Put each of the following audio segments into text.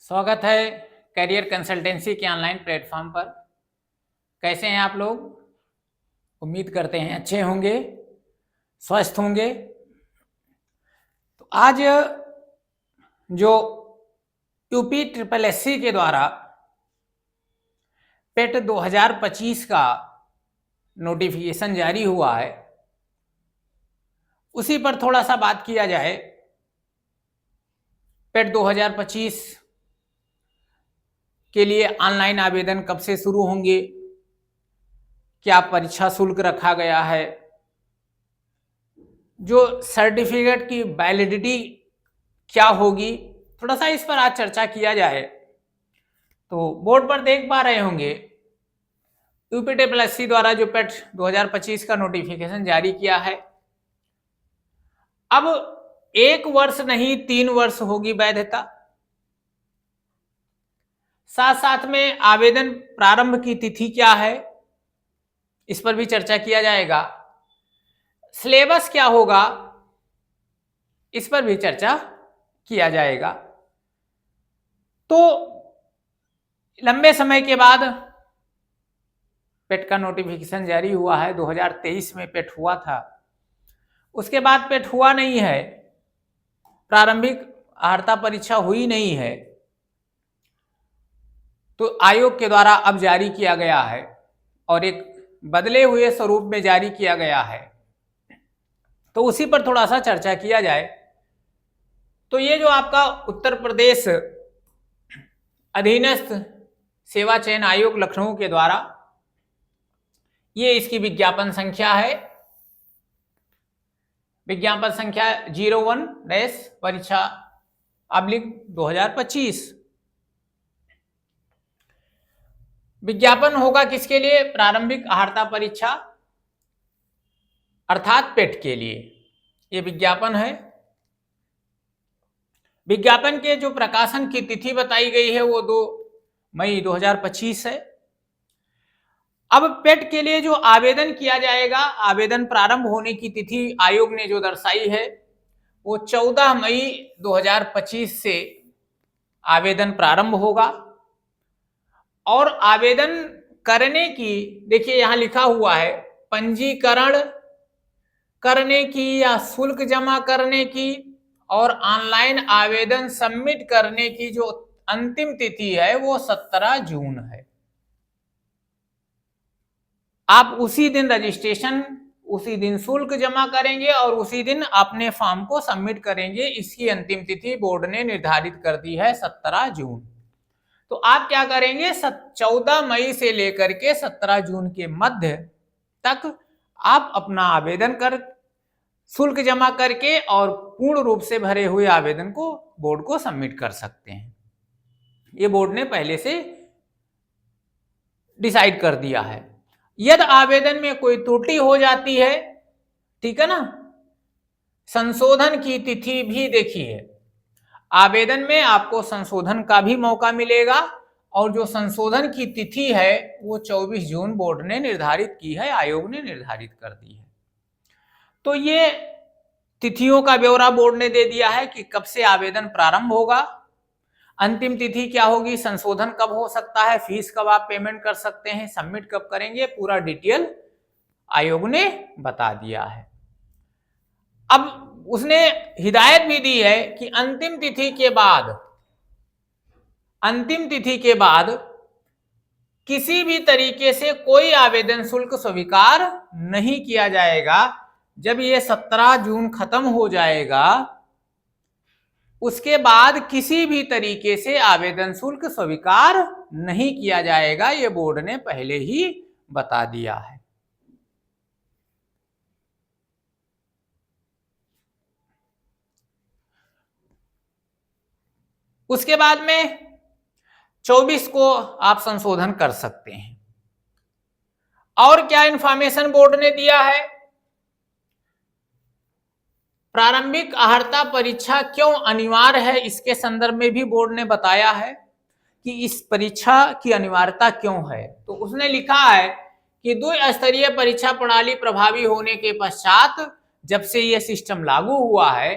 स्वागत है career consultancy के ऑनलाइन प्लेटफॉर्म पर। कैसे हैं आप लोग? उम्मीद करते हैं अच्छे होंगे, स्वस्थ होंगे। तो आज जो यूपी ट्रिपल एससी के द्वारा पेट 2025 का नोटिफिकेशन जारी हुआ है, उसी पर थोड़ा सा बात किया जाए। पेट 2025 के लिए ऑनलाइन आवेदन कब से शुरू होंगे, क्या परीक्षा शुल्क रखा गया है, जो सर्टिफिकेट की वैलिडिटी क्या होगी, थोड़ा सा इस पर आज चर्चा किया जाए। तो बोर्ड पर देख पा रहे होंगे यूपी ट्रिपल एससी द्वारा जो पेट 2025 का नोटिफिकेशन जारी किया है। अब 1 वर्ष नहीं 3 वर्ष होगी वैधता। साथ साथ में आवेदन प्रारंभ की तिथि क्या है, इस पर भी चर्चा किया जाएगा। सिलेबस क्या होगा, इस पर भी चर्चा किया जाएगा। तो लंबे समय के बाद पेट का नोटिफिकेशन जारी हुआ है। 2023 में पेट हुआ था, उसके बाद पेट हुआ नहीं है, प्रारंभिक अर्हता परीक्षा हुई नहीं है। तो आयोग के द्वारा अब जारी किया गया है और एक बदले हुए स्वरूप में जारी किया गया है। तो उसी पर थोड़ा सा चर्चा किया जाए। तो ये जो आपका उत्तर प्रदेश अधीनस्थ सेवा चयन आयोग लखनऊ के द्वारा, ये इसकी विज्ञापन संख्या है, विज्ञापन संख्या 01 परीक्षा /2025। विज्ञापन होगा किसके लिए? प्रारंभिक अर्हता परीक्षा अर्थात पेट के लिए ये विज्ञापन है। विज्ञापन के जो प्रकाशन की तिथि बताई गई है वो 2 मई 2025 है। अब पेट के लिए जो आवेदन किया जाएगा, आवेदन प्रारंभ होने की तिथि आयोग ने जो दर्शाई है वो 14 मई 2025 से आवेदन प्रारंभ होगा। और आवेदन करने की, देखिए यहां लिखा हुआ है, पंजीकरण करने की या शुल्क जमा करने की और ऑनलाइन आवेदन सबमिट करने की जो अंतिम तिथि है वो 17 जून है। आप उसी दिन रजिस्ट्रेशन, उसी दिन शुल्क जमा करेंगे और उसी दिन अपने फॉर्म को सबमिट करेंगे। इसकी अंतिम तिथि बोर्ड ने निर्धारित कर दी है 17 जून। तो आप क्या करेंगे, 14 मई से लेकर के 17 जून के मध्य तक आप अपना आवेदन कर, शुल्क जमा करके और पूर्ण रूप से भरे हुए आवेदन को बोर्ड को सबमिट कर सकते हैं। ये बोर्ड ने पहले से डिसाइड कर दिया है। यदि आवेदन में कोई त्रुटि हो जाती है, ठीक है ना, संशोधन की तिथि भी देखिए, आवेदन में आपको संशोधन का भी मौका मिलेगा और जो संशोधन की तिथि है वो 24 जून बोर्ड ने निर्धारित की है, आयोग ने निर्धारित कर दी है। तो ये तिथियों का ब्यौरा बोर्ड ने दे दिया है कि कब से आवेदन प्रारंभ होगा, अंतिम तिथि क्या होगी, संशोधन कब हो सकता है, फीस कब आप पेमेंट कर सकते हैं, सबमिट कब करेंगे, पूरा डिटेल आयोग ने बता दिया है। अब उसने हिदायत भी दी है कि अंतिम तिथि के बाद किसी भी तरीके से कोई आवेदन शुल्क स्वीकार नहीं किया जाएगा। जब ये 17 जून खत्म हो जाएगा उसके बाद किसी भी तरीके से आवेदन शुल्क स्वीकार नहीं किया जाएगा, ये बोर्ड ने पहले ही बता दिया है। उसके बाद में 24 को आप संशोधन कर सकते हैं। और क्या इंफॉर्मेशन बोर्ड ने दिया है, प्रारंभिक अर्हता परीक्षा क्यों अनिवार्य है, इसके संदर्भ में भी बोर्ड ने बताया है कि इस परीक्षा की अनिवार्यता क्यों है। तो उसने लिखा है कि 2 स्तरीय परीक्षा प्रणाली प्रभावी होने के पश्चात, जब से यह सिस्टम लागू हुआ है,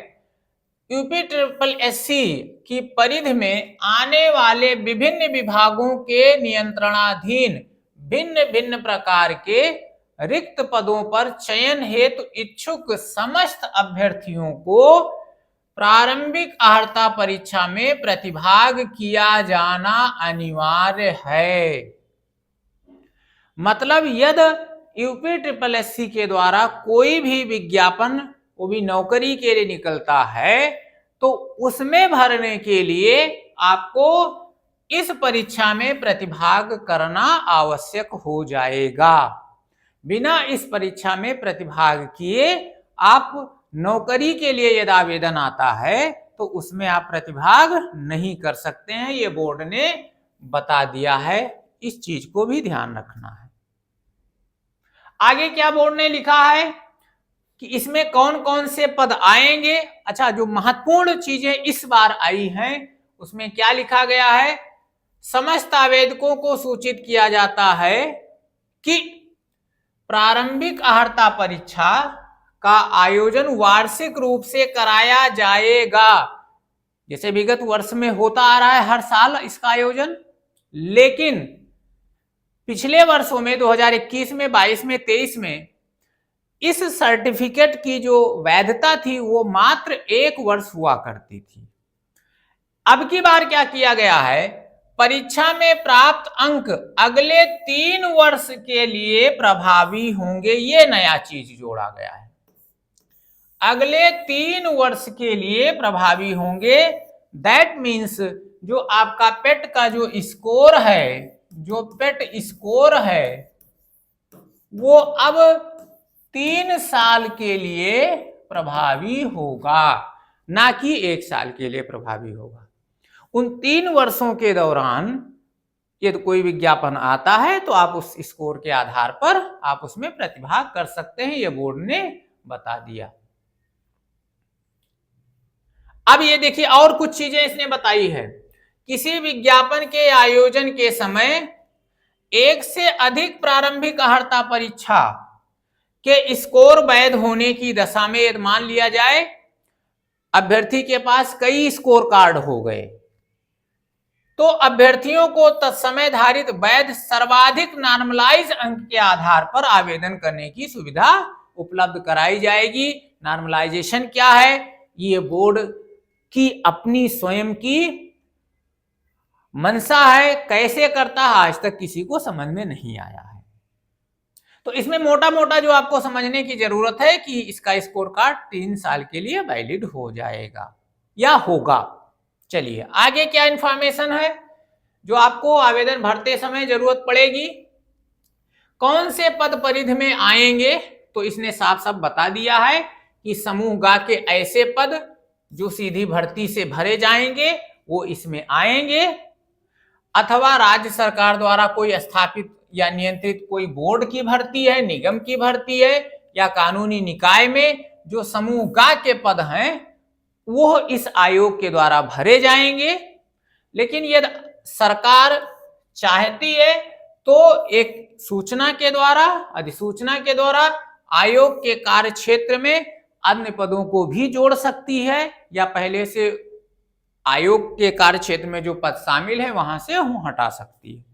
यूपी ट्रिपल एससी की परिधि में आने वाले विभिन्न विभागों के नियंत्रणाधीन भिन्न भिन्न प्रकार के रिक्त पदों पर चयन हेतु इच्छुक समस्त अभ्यर्थियों को प्रारंभिक अर्हता परीक्षा में प्रतिभाग किया जाना अनिवार्य है। मतलब यदि यूपी ट्रिपल एससी के द्वारा कोई भी विज्ञापन, वो भी नौकरी के लिए निकलता है, तो उसमें भरने के लिए आपको इस परीक्षा में प्रतिभाग करना आवश्यक हो जाएगा। बिना इस परीक्षा में प्रतिभाग किए आप नौकरी के लिए यदि आवेदन आता है तो उसमें आप प्रतिभाग नहीं कर सकते हैं। ये बोर्ड ने बता दिया है, इस चीज को भी ध्यान रखना है। आगे क्या बोर्ड ने लिखा है कि इसमें कौन कौन से पद आएंगे। अच्छा, जो महत्वपूर्ण चीजें इस बार आई हैं उसमें क्या लिखा गया है, समस्त आवेदकों को सूचित किया जाता है कि प्रारंभिक अर्हता परीक्षा का आयोजन वार्षिक रूप से कराया जाएगा। जैसे विगत वर्ष में होता आ रहा है हर साल इसका आयोजन, लेकिन पिछले वर्षों में 2021 में, 22 में, 23 में इस सर्टिफिकेट की जो वैधता थी वो मात्र 1 वर्ष हुआ करती थी। अब की बार क्या किया गया है, परीक्षा में प्राप्त अंक अगले 3 वर्ष के लिए प्रभावी होंगे। ये नया चीज जोड़ा गया है, अगले 3 वर्ष के लिए प्रभावी होंगे। दैट मीन्स जो आपका पेट का जो स्कोर है, जो पेट स्कोर है वो अब 3 साल के लिए प्रभावी होगा, ना कि 1 साल के लिए प्रभावी होगा। उन 3 वर्षों के दौरान यदि कोई विज्ञापन आता है तो आप उस स्कोर के आधार पर आप उसमें प्रतिभाग कर सकते हैं, यह बोर्ड ने बता दिया। अब ये देखिए और कुछ चीजें इसने बताई है। किसी विज्ञापन के आयोजन के समय 1 से अधिक प्रारंभिक अर्हता परीक्षा के स्कोर वैध होने की दशा में यदि मान लिया जाए अभ्यर्थी के पास कई स्कोर कार्ड हो गए तो अभ्यर्थियों को तत्समय धारित वैध सर्वाधिक नॉर्मलाइज अंक के आधार पर आवेदन करने की सुविधा उपलब्ध कराई जाएगी। नॉर्मलाइजेशन क्या है, ये बोर्ड की अपनी स्वयं की मंशा है, कैसे करता है आज तक किसी को समझ में नहीं आया है। तो इसमें मोटा मोटा जो आपको समझने की जरूरत है कि इसका स्कोर कार्ड 3 साल के लिए वैलिड हो जाएगा या होगा। चलिए आगे क्या इंफॉर्मेशन है जो आपको आवेदन भरते समय जरूरत पड़ेगी। कौन से पद परिधि में आएंगे, तो इसने साफ साफ बता दिया है कि समूह ग के ऐसे पद जो सीधी भर्ती से भरे जाएंगे वो इसमें आएंगे, अथवा राज्य सरकार द्वारा कोई स्थापित या नियंत्रित कोई बोर्ड की भर्ती है, निगम की भर्ती है, या कानूनी निकाय में जो समूह ग के पद हैं वो इस आयोग के द्वारा भरे जाएंगे। लेकिन यदि सरकार चाहती है तो एक सूचना के द्वारा, अधिसूचना के द्वारा आयोग के कार्य क्षेत्र में अन्य पदों को भी जोड़ सकती है, या पहले से आयोग के कार्य क्षेत्र में जो पद शामिल है वहां से वो हटा सकती है।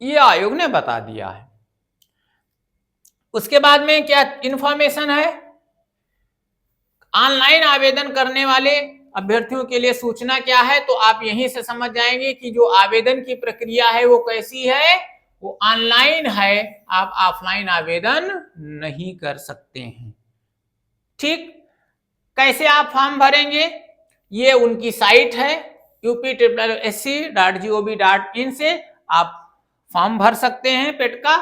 ये आयोग ने बता दिया है। उसके बाद में क्या इंफॉर्मेशन है, ऑनलाइन आवेदन करने वाले अभ्यर्थियों के लिए सूचना क्या है, तो आप यहीं से समझ जाएंगे कि जो आवेदन की प्रक्रिया है वो कैसी है, वो ऑनलाइन है, आप ऑफलाइन आवेदन नहीं कर सकते हैं। ठीक, कैसे आप फॉर्म भरेंगे, ये उनकी साइट है upssc.gov.in से आप फॉर्म भर सकते हैं पेट का।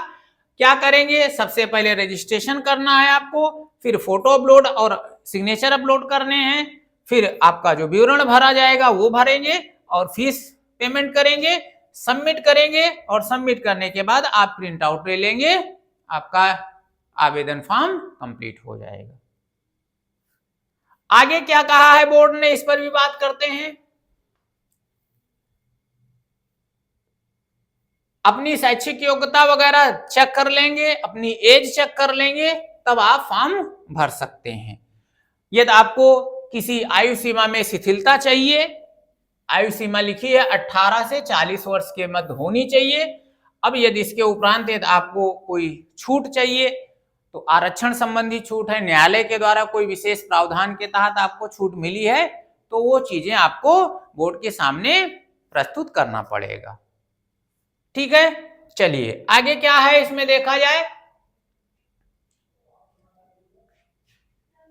क्या करेंगे, सबसे पहले रजिस्ट्रेशन करना है आपको, फिर फोटो अपलोड और सिग्नेचर अपलोड करने हैं, फिर आपका जो विवरण भरा जाएगा वो भरेंगे और फीस पेमेंट करेंगे, सबमिट करेंगे, और सबमिट करने के बाद आप प्रिंट आउट ले लेंगे, आपका आवेदन फॉर्म कंप्लीट हो जाएगा। आगे क्या कहा है बोर्ड ने, इस पर भी बात करते हैं। अपनी शैक्षिक योग्यता वगैरह चेक कर लेंगे, अपनी एज चेक कर लेंगे, तब आप फॉर्म भर सकते हैं। यदि आपको किसी आयु सीमा में शिथिलता चाहिए, आयु सीमा लिखी है 18 से 40 वर्ष के मध्य होनी चाहिए। अब यदि इसके उपरांत यदि आपको कोई छूट चाहिए तो आरक्षण संबंधी छूट है, न्यायालय के द्वारा कोई विशेष प्रावधान के तहत आपको छूट मिली है तो वो चीजें आपको बोर्ड के सामने प्रस्तुत करना पड़ेगा। ठीक है, चलिए आगे क्या है इसमें देखा जाए।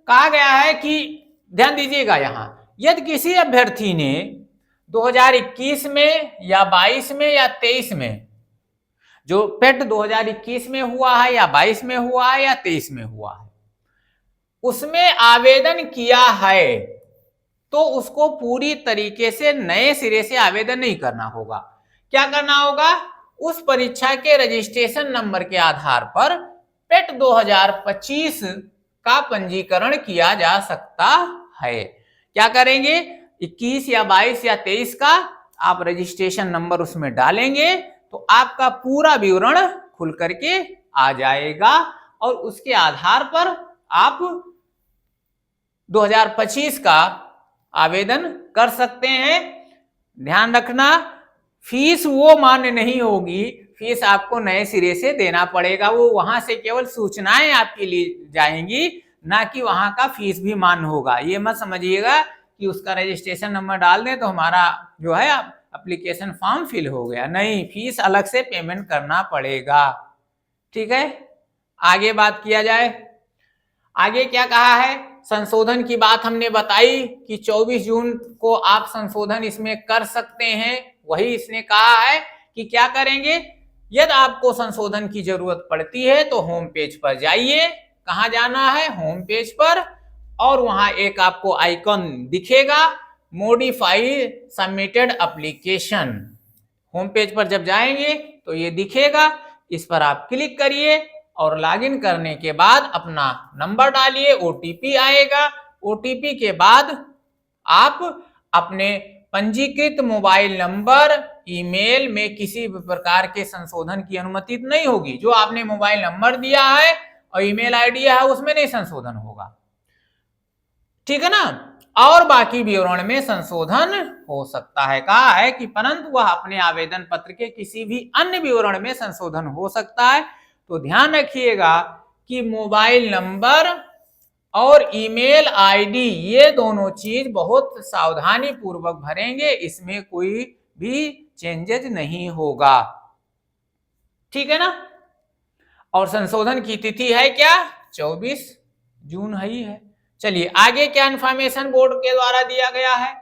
कहा गया है कि ध्यान दीजिएगा, यहां यदि किसी अभ्यर्थी ने 2021 में या 22 में या 23 में, जो पेट 2021 में हुआ है या 22 में हुआ है या 23 में हुआ है, उसमें आवेदन किया है तो उसको पूरी तरीके से नए सिरे से आवेदन नहीं करना होगा। क्या करना होगा, उस परीक्षा के रजिस्ट्रेशन नंबर के आधार पर पेट 2025 का पंजीकरण किया जा सकता है। क्या करेंगे, 21 या 22 या 23 का आप रजिस्ट्रेशन नंबर उसमें डालेंगे तो आपका पूरा विवरण खुल करके आ जाएगा और उसके आधार पर आप 2025 का आवेदन कर सकते हैं। ध्यान रखना, फीस वो मान्य नहीं होगी, फीस आपको नए सिरे से देना पड़ेगा। वो वहां से केवल सूचनाएं आपके लिए जाएंगी, ना कि वहां का फीस भी मान्य होगा। ये मत समझिएगा कि उसका रजिस्ट्रेशन नंबर डाल दें तो हमारा जो है एप्लीकेशन फॉर्म फिल हो गया, नहीं, फीस अलग से पेमेंट करना पड़ेगा। ठीक है, आगे बात किया जाए। आगे क्या कहा है, संशोधन की बात हमने बताई कि 24 जून को आप संशोधन इसमें कर सकते हैं। वही इसने कहा है कि क्या करेंगे, यदि आपको संशोधन की जरूरत पड़ती है तो होम पेज पर जाइए। कहाँ जाना है, होम पेज पर, और वहां एक आपको आइकन दिखेगा, modify submitted application. Home page पर जब जाएंगे तो ये दिखेगा, इस पर आप क्लिक करिए और लॉगिन करने के बाद अपना नंबर डालिए, ओटीपी आएगा। ओटीपी के बाद आप अपने पंजीकृत मोबाइल नंबर, ईमेल में किसी भी प्रकार के संशोधन की अनुमति नहीं होगी। जो आपने मोबाइल नंबर दिया है और ईमेल आईडी है उसमें नहीं संशोधन होगा। ठीक है ना, और बाकी विवरण में संशोधन हो सकता है। कहा है कि परंतु वह अपने आवेदन पत्र के किसी भी अन्य विवरण में संशोधन हो सकता है। तो ध्यान रखिएगा कि मोबाइल नंबर और ईमेल आईडी ये दोनों चीज बहुत सावधानी पूर्वक भरेंगे, इसमें कोई भी चेंजेस नहीं होगा। ठीक है ना, और संशोधन की तिथि है क्या, 24 जून ही है। चलिए आगे क्या इंफॉर्मेशन बोर्ड के द्वारा दिया गया है।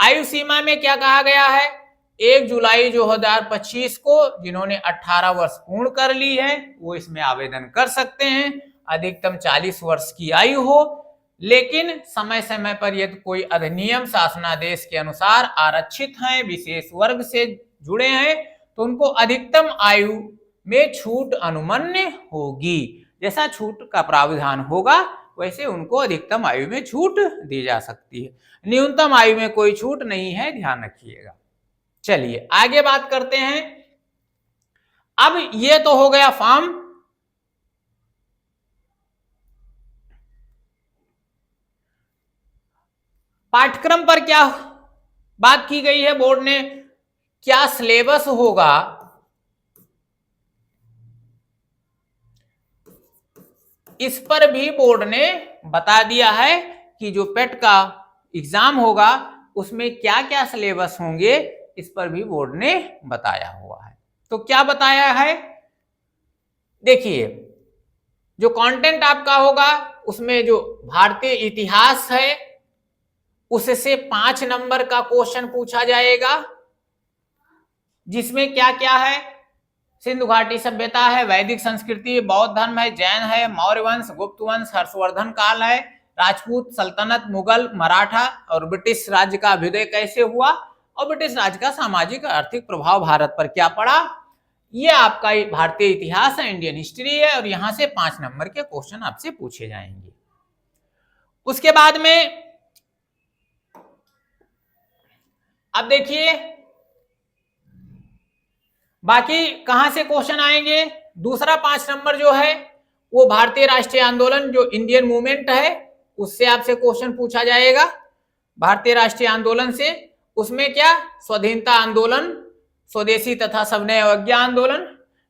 आयु सीमा में क्या कहा गया है, 1 जुलाई 2025 को जिन्होंने 18 वर्ष पूर्ण कर ली है वो इसमें आवेदन कर सकते हैं। अधिकतम 40 वर्ष की आयु हो, लेकिन समय समय पर यदि कोई अधिनियम शासनादेश के अनुसार आरक्षित हैं, विशेष वर्ग से जुड़े हैं, तो उनको अधिकतम आयु में छूट अनुमन्य होगी। जैसा छूट का प्रावधान होगा वैसे उनको अधिकतम आयु में छूट दी जा सकती है, न्यूनतम आयु में कोई छूट नहीं है, ध्यान रखिएगा। चलिए आगे बात करते हैं। अब ये तो हो गया फॉर्म। पाठ्यक्रम पर क्या बात की गई है बोर्ड ने, क्या सिलेबस होगा, इस पर भी बोर्ड ने बता दिया है कि जो पेट का एग्जाम होगा उसमें क्या क्या सिलेबस होंगे, इस पर भी बोर्ड ने बताया हुआ है। तो क्या बताया है, देखिए जो कंटेंट आपका होगा उसमें जो भारतीय इतिहास है उससे 5 नंबर का क्वेश्चन पूछा जाएगा, जिसमें क्या क्या है, सिंधु घाटी सभ्यता है, वैदिक संस्कृति, बौद्ध धर्म है, जैन है, मौर्य वंश, गुप्त वंश, हर्षवर्धन काल है, राजपूत सल्तनत, मुगल, मराठा और ब्रिटिश राज्य का अभ्युदय कैसे हुआ, और ब्रिटिश राज्य का सामाजिक आर्थिक प्रभाव भारत पर क्या पड़ा। ये आपका भारतीय इतिहास है, इंडियन हिस्ट्री है, और यहां से 5 नंबर के क्वेश्चन आपसे पूछे जाएंगे। उसके बाद में अब देखिए बाकी कहां से क्वेश्चन आएंगे। दूसरा 5 नंबर जो है वो भारतीय राष्ट्रीय आंदोलन जो इंडियन मूवमेंट है उससे आपसे क्वेश्चन पूछा जाएगा, भारतीय राष्ट्रीय आंदोलन से। उसमें क्या, स्वाधीनता आंदोलन, स्वदेशी तथा सविनय अवज्ञा आंदोलन,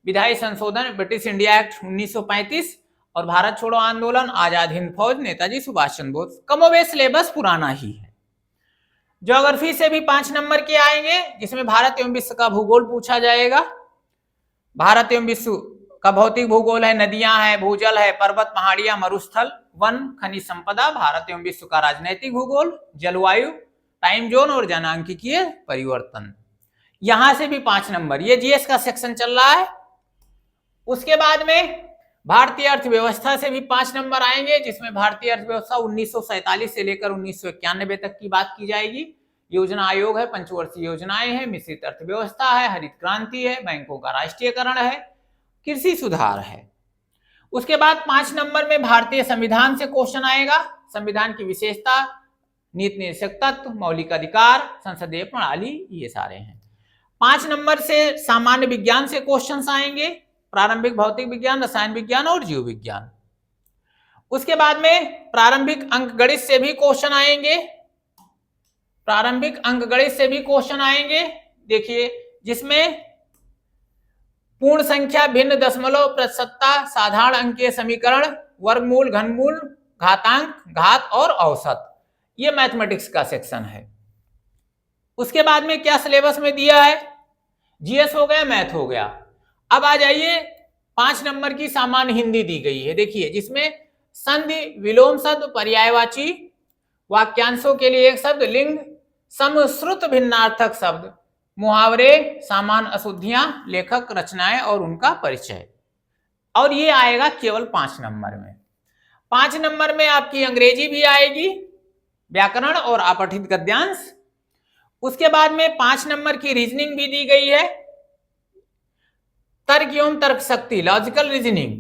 विधायी संशोधन, ब्रिटिश इंडिया एक्ट 1935 और भारत छोड़ो आंदोलन, आजाद हिंद फौज, नेताजी सुभाष चंद्र बोस। कमोबेश सिलेबस पुराना ही है। ज्योग्राफी से भी 5 नंबर के आएंगे, जिसमें भारत एवं विश्व का भूगोल पूछा जाएगा। भारत एवं विश्व का भौतिक भूगोल है, नदियां है, भूजल है, पर्वत, पहाड़ियां, मरुस्थल, वन, खनिज संपदा। भारत एवं विश्व का राजनैतिक भूगोल, जलवायु, टाइम जोन और जनांकीय परिवर्तन। यहां से भी 5 नंबर, ये जीएस का सेक्शन चल रहा है। उसके बाद में भारतीय अर्थव्यवस्था से भी 5 नंबर आएंगे, जिसमें भारतीय अर्थव्यवस्था 1947 से लेकर 1991 तक की बात की जाएगी। योजना आयोग है, पंचवर्षीय योजनाएं हैं, मिश्रित अर्थव्यवस्था है, हरित क्रांति है, बैंकों का राष्ट्रीयकरण है, कृषि सुधार है। उसके बाद 5 नंबर में भारतीय संविधान से क्वेश्चन आएगा, संविधान की विशेषता, नीति निर्देशक तत्व, मौलिक अधिकार, संसदीय प्रणाली, ये सारे हैं। 5 नंबर से सामान्य विज्ञान से क्वेश्चंस आएंगे, प्रारंभिक भौतिक विज्ञान, रसायन विज्ञान और जीव विज्ञान। उसके बाद में प्रारंभिक अंकगणित से भी क्वेश्चन आएंगे, प्रारंभिक अंकगणित से भी क्वेश्चन आएंगे। देखिए, जिसमें पूर्ण संख्या, भिन्न दशमलव, प्रतिशतता, साधारण अंकीय समीकरण, वर्गमूल, घनमूल, घातांक, घात और औसत, ये मैथमेटिक्स का सेक्शन है। उसके बाद में क्या सिलेबस में दिया है, जीएस हो गया, मैथ हो गया। अब आ जाइए, 5 नंबर की सामान्य हिंदी दी गई है। देखिए, जिसमें संधि, विलोम शब्द, पर्यायवाची, वाक्यांशों के लिए एक शब्द, लिंग, समश्रुत भिन्नार्थक शब्द, मुहावरे, सामान्य अशुद्धियां, लेखक, रचनाएं और उनका परिचय। और ये आएगा केवल 5 नंबर में। 5 नंबर में आपकी अंग्रेजी भी आएगी, व्याकरण और अपठित गद्यांश। उसके बाद में 5 नंबर की रीजनिंग भी दी गई है, तर्क एवं तर्क शक्ति, लॉजिकल रीजनिंग,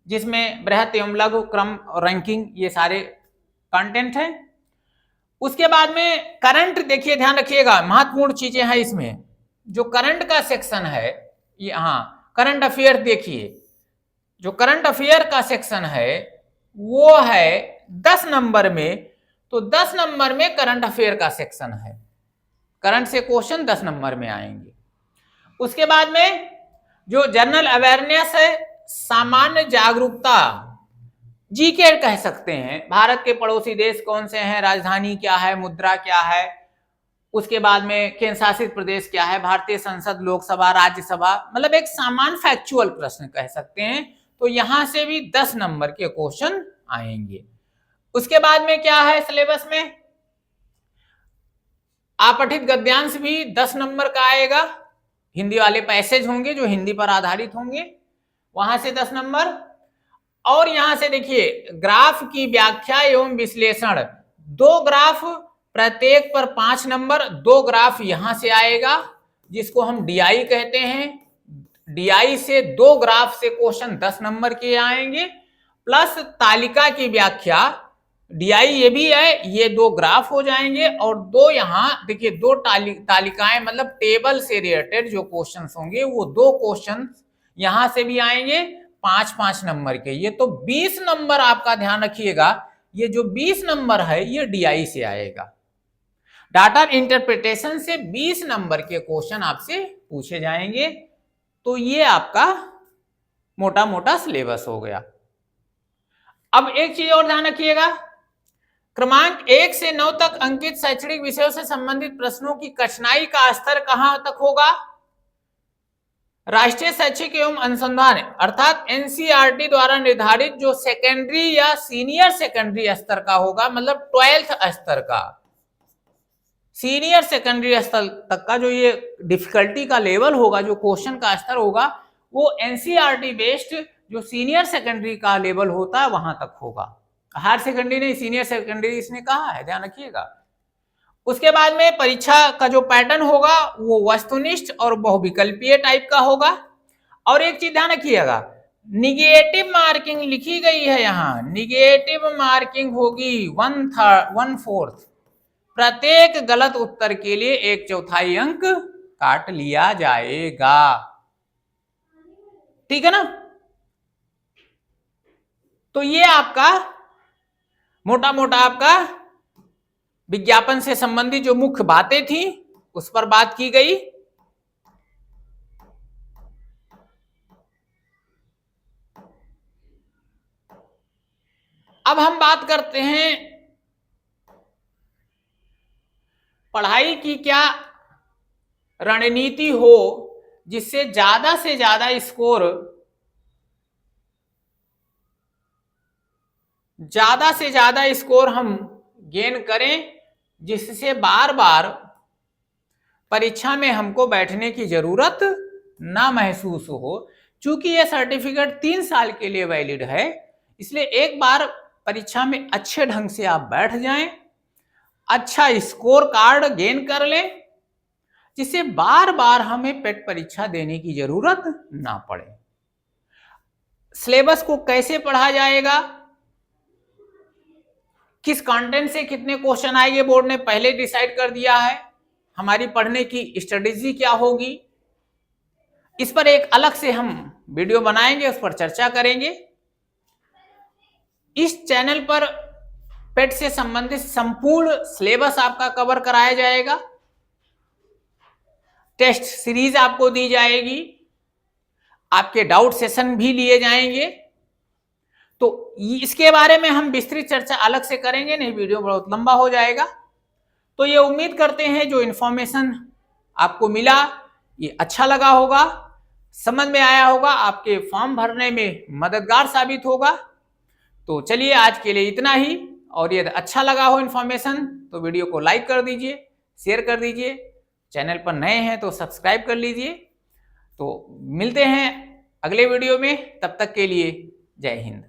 जिसमें बृहत एवं लघु, क्रम और रैंकिंग, ये सारे कंटेंट हैं। उसके बाद में करंट, देखिए ध्यान रखिएगा, महत्वपूर्ण चीजें हैं इसमें। जो करंट का सेक्शन है, ये हाँ करंट अफेयर, देखिए जो करंट अफेयर का सेक्शन है वो है 10 नंबर में। तो 10 नंबर में करंट अफेयर का सेक्शन है, करंट से क्वेश्चन 10 नंबर में आएंगे। उसके बाद में जो जनरल अवेयरनेस है, सामान्य जागरूकता, जीके कह सकते हैं, भारत के पड़ोसी देश कौन से हैं, राजधानी क्या है, मुद्रा क्या है, उसके बाद में केंद्र शासित प्रदेश क्या है, भारतीय संसद, लोकसभा, राज्यसभा, मतलब एक सामान्य फैक्चुअल प्रश्न कह सकते हैं। तो यहां से भी 10 नंबर के क्वेश्चन आएंगे। उसके बाद में क्या है सिलेबस में, अपठित गद्यांश भी 10 नंबर का आएगा, हिंदी वाले पैसेज होंगे जो हिंदी पर आधारित होंगे, वहां से 10 नंबर। और यहां से देखिए, ग्राफ की व्याख्या एवं विश्लेषण, 2 ग्राफ, प्रत्येक पर 5 नंबर, 2 ग्राफ यहां से आएगा, जिसको हम डीआई कहते हैं। डीआई से 2 ग्राफ से क्वेश्चन 10 नंबर के आएंगे, प्लस तालिका की व्याख्या, डीआई ये भी है, ये 2 ग्राफ हो जाएंगे, और 2 यहां देखिए 2 तालिकाएं, मतलब टेबल से रिलेटेड जो क्वेश्चंस होंगे वो 2 क्वेश्चन यहां से भी आएंगे, 5-5 नंबर के। ये तो 20 नंबर आपका ध्यान रखिएगा, ये जो 20 नंबर है ये डीआई से आएगा। डाटा इंटरप्रिटेशन से 20 नंबर के क्वेश्चन आपसे पूछे जाएंगे। तो ये आपका मोटा मोटा सिलेबस हो गया। अब एक चीज और ध्यान रखिएगा, क्रमांक 1 से 9 तक अंकित शैक्षणिक विषयों से संबंधित प्रश्नों की कठिनाई का स्तर कहां तक होगा, राष्ट्रीय शैक्षिक एवं अनुसंधान अर्थात एनसीईआरटी द्वारा निर्धारित जो सेकेंडरी या सीनियर सेकेंडरी स्तर का होगा, मतलब 12th स्तर का, सीनियर सेकेंडरी स्तर तक का जो ये डिफिकल्टी का लेवल होगा, जो क्वेश्चन का स्तर होगा, वो एनसीईआरटी बेस्ड जो सीनियर सेकेंडरी का लेवल होता है वहां तक होगा। हायर सेकेंडरी नहीं, सीनियर सेकेंडरी इसने कहा है, ध्यान रखिएगा। उसके बाद में परीक्षा का जो पैटर्न होगा वो वस्तुनिष्ठ और बहुविकल्पीय टाइप का होगा। और एक चीज ध्यान रखिएगा, निगेटिव मार्किंग लिखी गई है यहाँ, निगेटिव मार्किंग होगी 1/4, प्रत्येक गलत उत्तर के लिए 1/4 अंक काट लिया जाएगा, ठीक है ना। तो ये आपका मोटा मोटा आपका विज्ञापन से संबंधित जो मुख्य बातें थी उस पर बात की गई। अब हम बात करते हैं पढ़ाई की क्या रणनीति हो जिससे ज्यादा से ज्यादा स्कोर हम गेन करें, जिससे बार बार परीक्षा में हमको बैठने की जरूरत ना महसूस हो। चूंकि यह सर्टिफिकेट 3 साल के लिए वैलिड है, इसलिए एक बार परीक्षा में अच्छे ढंग से आप बैठ जाएं, अच्छा स्कोर कार्ड गेन कर लें, जिससे बार बार हमें पेट परीक्षा देने की जरूरत ना पड़े। सिलेबस को कैसे पढ़ा जाएगा, किस कंटेंट से कितने क्वेश्चन आएंगे, बोर्ड ने पहले डिसाइड कर दिया है। हमारी पढ़ने की स्ट्रेटेजी क्या होगी, इस पर एक अलग से हम वीडियो बनाएंगे, उस पर चर्चा करेंगे। इस चैनल पर पेट से संबंधित संपूर्ण सिलेबस आपका कवर कराया जाएगा, टेस्ट सीरीज आपको दी जाएगी, आपके डाउट सेशन भी लिए जाएंगे। तो इसके बारे में हम विस्तृत चर्चा अलग से करेंगे, नहीं वीडियो बहुत लंबा हो जाएगा। तो ये उम्मीद करते हैं जो इन्फॉर्मेशन आपको मिला ये अच्छा लगा होगा, समझ में आया होगा, आपके फॉर्म भरने में मददगार साबित होगा। तो चलिए आज के लिए इतना ही, और यदि अच्छा लगा हो इन्फॉर्मेशन तो वीडियो को लाइक कर दीजिए, शेयर कर दीजिए, चैनल पर नए हैं तो सब्सक्राइब कर लीजिए। तो मिलते हैं अगले वीडियो में, तब तक के लिए जय हिंद।